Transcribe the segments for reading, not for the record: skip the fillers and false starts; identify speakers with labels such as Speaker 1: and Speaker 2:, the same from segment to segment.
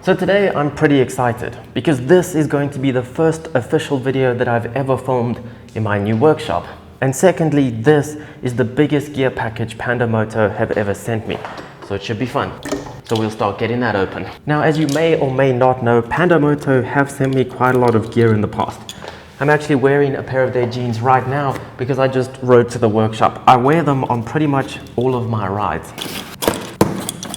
Speaker 1: So today I'm pretty excited because this is going to be the first official video that I've ever filmed in my new workshop. And secondly, this is the biggest gear package Pando Moto have ever sent me. So it should be fun. So we'll start getting that open. Now, as you may or may not know, Pando Moto have sent me quite a lot of gear in the past. I'm actually wearing a pair of their jeans right now because I just rode to the workshop. I wear them on pretty much all of my rides.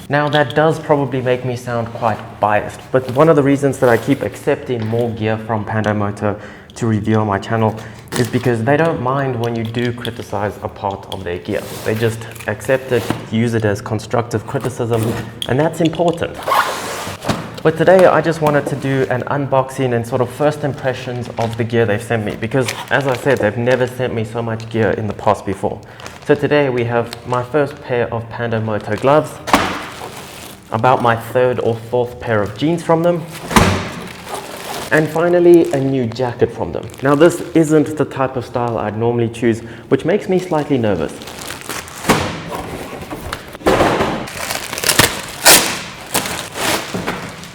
Speaker 1: Now that does probably make me sound quite biased, but one of the reasons that I keep accepting more gear from Pando Moto to review on my channel is because they don't mind when you do criticize a part of their gear. They just accept it, use it as constructive criticism, and that's important. But today I just wanted to do an unboxing and sort of first impressions of the gear they've sent me, because as I said, they've never sent me so much gear in the past before. So today we have my first pair of Pando Moto gloves, about my third or fourth pair of jeans from them, and finally a new jacket from them. Now this isn't the type of style I'd normally choose, which makes me slightly nervous.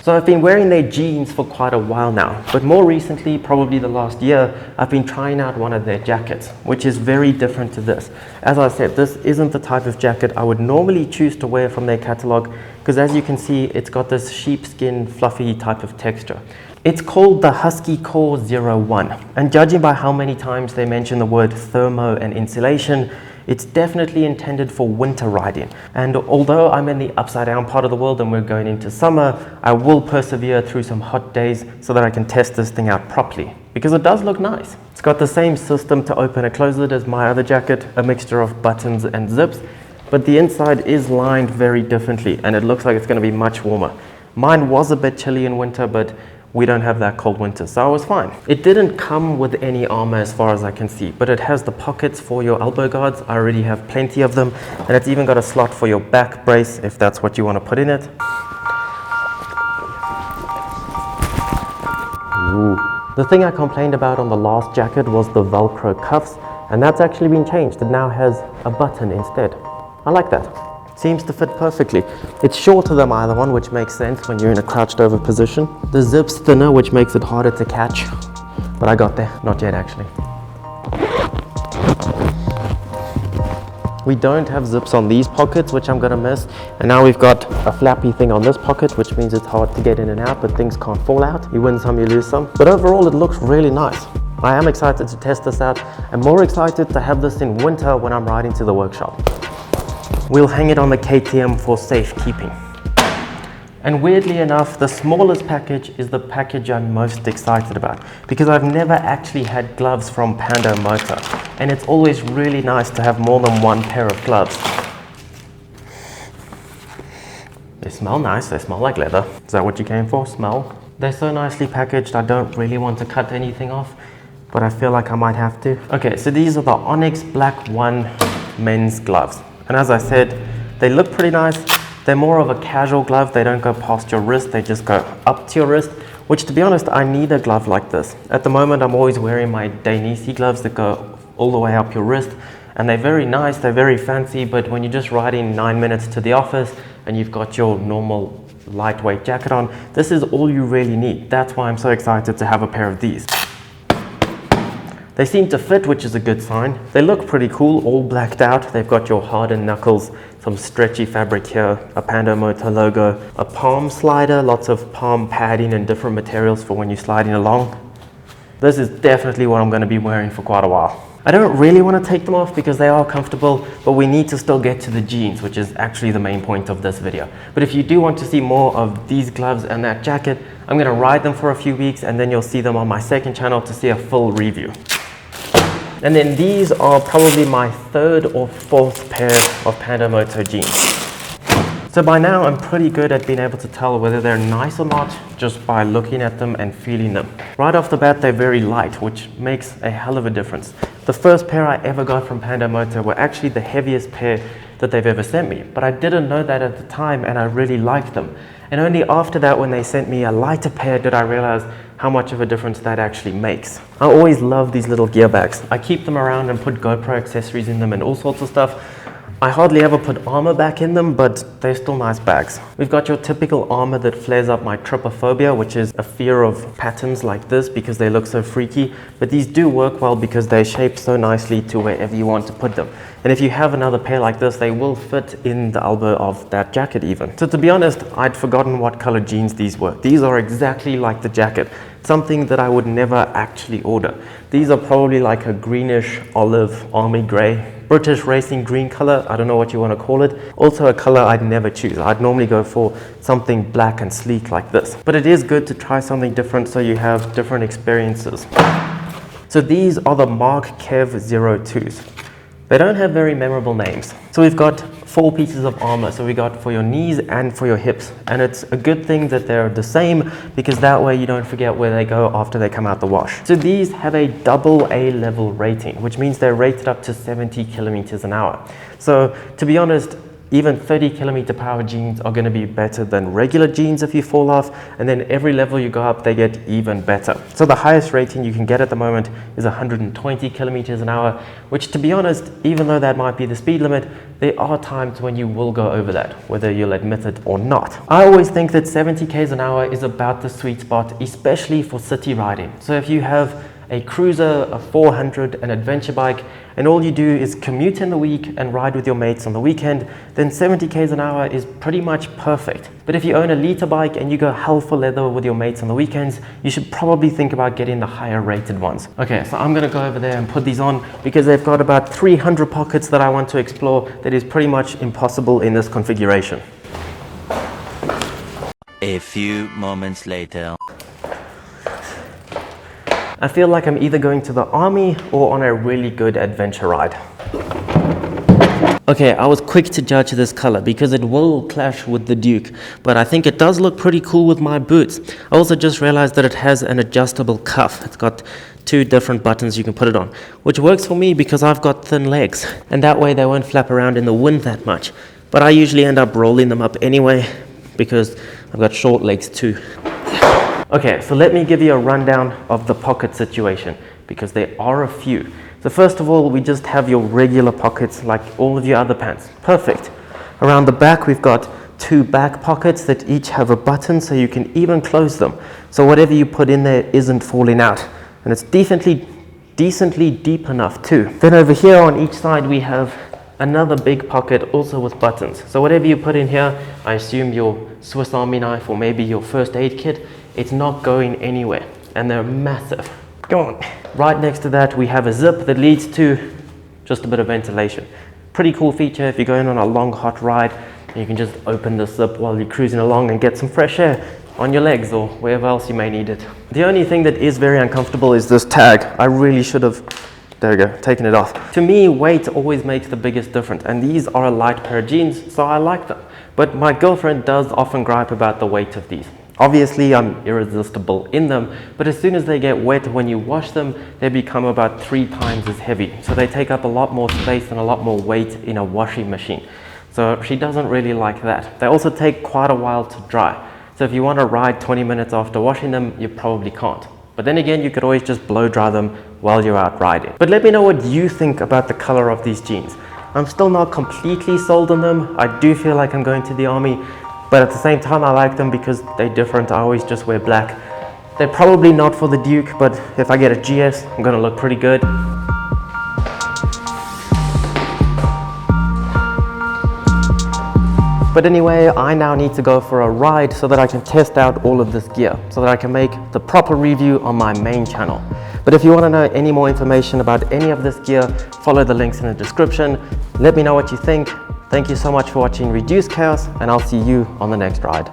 Speaker 1: So I've been wearing their jeans for quite a while now, but more recently, probably the last year, I've been trying out one of their jackets, which is very different to this. As I said, this isn't the type of jacket I would normally choose to wear from their catalog, because as you can see, it's got this sheepskin fluffy type of texture. It's called the Husky Core 01, and judging by how many times they mention the word thermo and insulation, it's definitely intended for winter riding. And although I'm in the upside down part of the world and we're going into summer, I will persevere through some hot days so that I can test this thing out properly, because it does look nice. It's got the same system to open and close it as my other jacket, a mixture of buttons and zips, but the inside is lined very differently and it looks like it's going to be much warmer. Mine was a bit chilly in winter, but we don't have that cold winter, so I was fine. It didn't come with any armor as far as I can see, but it has the pockets for your elbow guards. I already have plenty of them, and it's even got a slot for your back brace if that's what you want to put in it. Ooh. The thing I complained about on the last jacket was the Velcro cuffs, and that's actually been changed. It now has a button instead. I like that. Seems to fit perfectly. It's shorter than my other one, which makes sense when you're in a crouched over position. The zip's thinner, which makes it harder to catch. But I got there, not yet actually. We don't have zips on these pockets, which I'm gonna miss. And now we've got a flappy thing on this pocket, which means it's hard to get in and out, but things can't fall out. You win some, you lose some. But overall, it looks really nice. I am excited to test this out. I'm more excited to have this in winter when I'm riding to the workshop. We'll hang it on the KTM for safekeeping. And weirdly enough, the smallest package is the package I'm most excited about, because I've never actually had gloves from Pando Moto, and it's always really nice to have more than one pair of gloves. They smell nice, they smell like leather. Is that what you came for, smell? They're so nicely packaged, I don't really want to cut anything off, but I feel like I might have to. Okay, so these are the Onyx Black 1 men's gloves. And as I said, they look pretty nice. They're more of a casual glove. They don't go past your wrist, they just go up to your wrist, which to be honest, I need a glove like this. At the moment, I'm always wearing my Dainese gloves that go all the way up your wrist, and they're very nice, they're very fancy, but when you're just riding 9 minutes to the office and you've got your normal lightweight jacket on, this is all you really need. That's why I'm so excited to have a pair of these. They seem to fit, which is a good sign. They look pretty cool, all blacked out. They've got your hardened knuckles, some stretchy fabric here, a Pando Moto logo, a palm slider, lots of palm padding and different materials for when you're sliding along. This is definitely what I'm going to be wearing for quite a while. I don't really want to take them off because they are comfortable, but we need to still get to the jeans, which is actually the main point of this video. But if you do want to see more of these gloves and that jacket, I'm going to ride them for a few weeks and then you'll see them on my second channel to see a full review. And then these are probably my third or fourth pair of Pando Moto jeans. So by now I'm pretty good at being able to tell whether they're nice or not just by looking at them and feeling them. Right off the bat, they're very light, which makes a hell of a difference. The first pair I ever got from Pando Moto were actually the heaviest pair that they've ever sent me, but I didn't know that at the time and I really liked them. And only after that, when they sent me a lighter pair, did I realize how much of a difference that actually makes. I always love these little gear bags. I keep them around and put GoPro accessories in them and all sorts of stuff. I hardly ever put armor back in them, but they're still nice bags. We've got your typical armor that flares up my trypophobia, which is a fear of patterns like this because they look so freaky. But these do work well because they're shaped so nicely to wherever you want to put them. And if you have another pair like this, they will fit in the elbow of that jacket even. So to be honest, I'd forgotten what color jeans these were. These are exactly like the jacket, something that I would never actually order. These are probably like a greenish olive army gray, British racing green color, I don't know what you want to call it. Also a color I'd never choose. I'd normally go for something black and sleek like this. But it is good to try something different so you have different experiences. So these are the Mark Kev 02s. They don't have very memorable names. So we've got 4 pieces of armor. So we got for your knees and for your hips. And it's a good thing that they're the same because that way you don't forget where they go after they come out the wash. So these have a AA level rating, which means they're rated up to 70 kilometers an hour. So to be honest, even 30 kilometer power jeans are going to be better than regular jeans if you fall off, and then every level you go up they get even better. So the highest rating you can get at the moment is 120 kilometers an hour, which to be honest, even though that might be the speed limit, there are times when you will go over that, whether you'll admit it or not. I always think that 70 k's an hour is about the sweet spot, especially for city riding. So if you have a cruiser, a 400, an adventure bike, and all you do is commute in the week and ride with your mates on the weekend, then 70 k's an hour is pretty much perfect. But if you own a liter bike and you go hell for leather with your mates on the weekends, you should probably think about getting the higher rated ones. Okay, so I'm gonna go over there and put these on because they've got about 300 pockets that I want to explore that is pretty much impossible in this configuration.
Speaker 2: A few moments later.
Speaker 1: I feel like I'm either going to the army or on a really good adventure ride. Okay, I was quick to judge this color because it will clash with the Duke, but I think it does look pretty cool with my boots. I also just realized that it has an adjustable cuff. It's got 2 different buttons you can put it on, which works for me because I've got thin legs, and that way they won't flap around in the wind that much. But I usually end up rolling them up anyway because I've got short legs too. Okay, so let me give you a rundown of the pocket situation because there are a few. So first of all, we just have your regular pockets like all of your other pants. Perfect. Around the back, we've got 2 back pockets that each have a button so you can even close them. So whatever you put in there isn't falling out. And it's decently deep enough too. Then over here on each side, we have another big pocket also with buttons. So whatever you put in here, I assume your Swiss Army knife or maybe your first aid kit, it's not going anywhere, and they're massive. Go on. Right next to that, we have a zip that leads to just a bit of ventilation. Pretty cool feature if you're going on a long, hot ride, and you can just open the zip while you're cruising along and get some fresh air on your legs or wherever else you may need it. The only thing that is very uncomfortable is this tag. I really should have, there we go, taken it off. To me, weight always makes the biggest difference, and these are a light pair of jeans, so I like them. But my girlfriend does often gripe about the weight of these. Obviously, I'm irresistible in them, but as soon as they get wet, when you wash them, they become about 3 times as heavy. So they take up a lot more space and a lot more weight in a washing machine. So she doesn't really like that. They also take quite a while to dry. So if you want to ride 20 minutes after washing them, you probably can't. But then again, you could always just blow dry them while you're out riding. But let me know what you think about the color of these jeans. I'm still not completely sold on them. I do feel like I'm going to the army, but at the same time, I like them because they're different. I always just wear black. They're probably not for the Duke, but if I get a GS, I'm gonna look pretty good. But anyway, I now need to go for a ride so that I can test out all of this gear, so that I can make the proper review on my main channel. But if you want to know any more information about any of this gear, follow the links in the description. Let me know what you think. Thank you so much for watching Reduce Chaos, and I'll see you on the next ride.